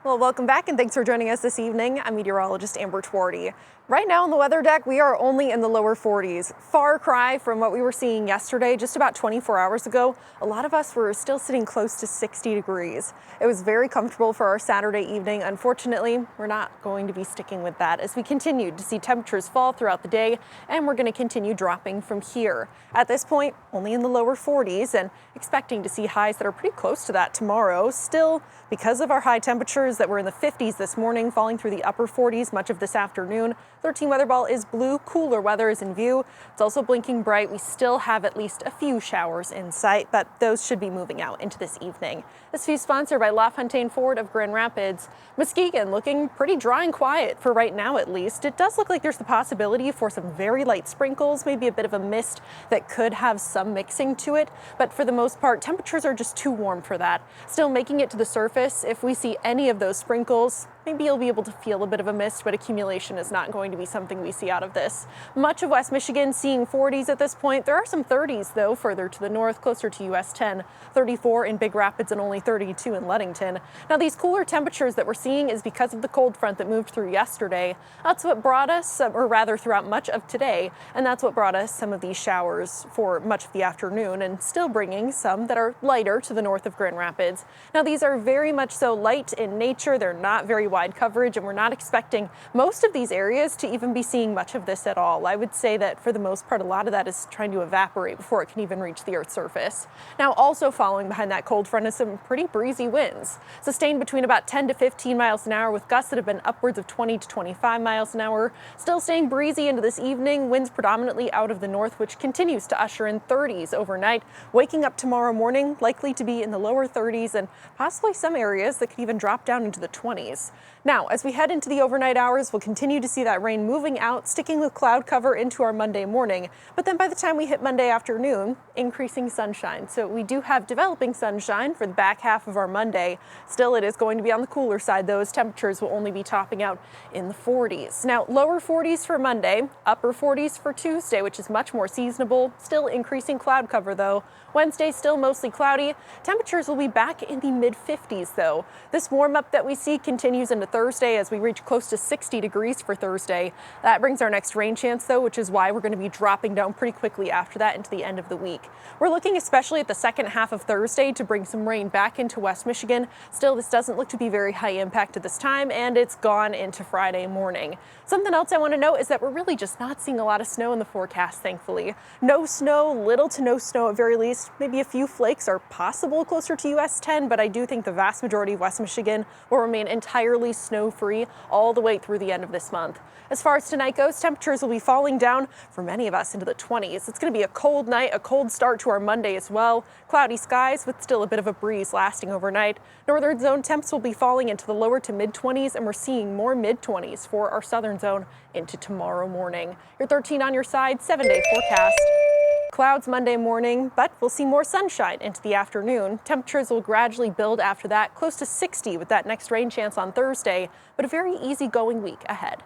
Well, welcome back and thanks for joining us this evening. I'm meteorologist Amber Twardy. Right now on the weather deck, we are only in the lower 40s. Far cry from what we were seeing yesterday, just about 24 hours ago. A lot of us were still sitting close to 60 degrees. It was very comfortable for our Saturday evening. Unfortunately, we're not going to be sticking with that as we continue to see temperatures fall throughout the day, and we're going to continue dropping from here. At this point, only in the lower 40s and expecting to see highs that are pretty close to that tomorrow. Still, because of our high temperatures that were in the 50s this morning, falling through the upper 40s much of this afternoon. 13 weather ball is blue, cooler weather is in view. It's also blinking bright. We still have at least a few showers in sight, but those should be moving out into this evening. This view sponsored by LaFontaine Ford of Grand Rapids. Muskegon looking pretty dry and quiet for right now at least. It does look like there's the possibility for some very light sprinkles, maybe a bit of a mist that could have some mixing to it, but for the most part, temperatures are just too warm for that. Still making it to the surface. If we see any of those sprinkles, maybe you'll be able to feel a bit of a mist, but accumulation is not going to be something we see out of this. Much of West Michigan seeing 40s at this point. There are some 30s, though, further to the north, closer to US 10, 34 in Big Rapids and only 32 in Leadington. Now, these cooler temperatures that we're seeing is because of the cold front that moved through yesterday. That's what brought us, or rather throughout much of today, and that's what brought us some of these showers for much of the afternoon, and still bringing some that are lighter to the north of Grand Rapids. Now, these are very much so light in nature. They're not very wide coverage, and we're not expecting most of these areas to even be seeing much of this at all. I would say that for the most part, a lot of that is trying to evaporate before it can even reach the Earth's surface. Now, also following behind that cold front is some pretty breezy winds, sustained between about 10 to 15 miles an hour with gusts that have been upwards of 20 to 25 miles an hour. Still staying breezy into this evening, winds predominantly out of the north, which continues to usher in 30s overnight. Waking up tomorrow morning, likely to be in the lower 30s and possibly some areas that could even drop down into the 20s. Now, as we head into the overnight hours, we'll continue to see that rain moving out, sticking with cloud cover into our Monday morning. But then by the time we hit Monday afternoon, increasing sunshine. So we do have developing sunshine for the back half of our Monday. Still, it is going to be on the cooler side. Those temperatures will only be topping out in the 40s. Now, lower 40s for Monday, upper 40s for Tuesday, which is much more seasonable. Still increasing cloud cover, though. Wednesday, still mostly cloudy. Temperatures will be back in the mid-50s, though. This warm up that we see continues into Thursday as we reach close to 60 degrees for Thursday. That brings our next rain chance, though, which is why we're going to be dropping down pretty quickly after that into the end of the week. We're looking especially at the second half of Thursday to bring some rain back into West Michigan. Still, this doesn't look to be very high impact at this time, and it's gone into Friday morning. Something else I want to note is that we're really just not seeing a lot of snow in the forecast, thankfully. No snow, little to no snow at very least. Maybe a few flakes are possible closer to US 10, but I do think the vast majority of West Michigan will remain entirely snow-free all the way through the end of this month. As far as tonight goes, temperatures will be falling down for many of us into the 20s. It's going to be a cold night, a cold start to our Monday as well. Cloudy skies with still a bit of a breeze lasting overnight. Northern zone temps will be falling into the lower to mid-20s, and we're seeing more mid-20s for our southern zone into tomorrow morning. Your 13 on your side, 7-day forecast. Clouds Monday morning, but we'll see more sunshine into the afternoon. Temperatures will gradually build after that, close to 60 with that next rain chance on Thursday, but a very easygoing week ahead.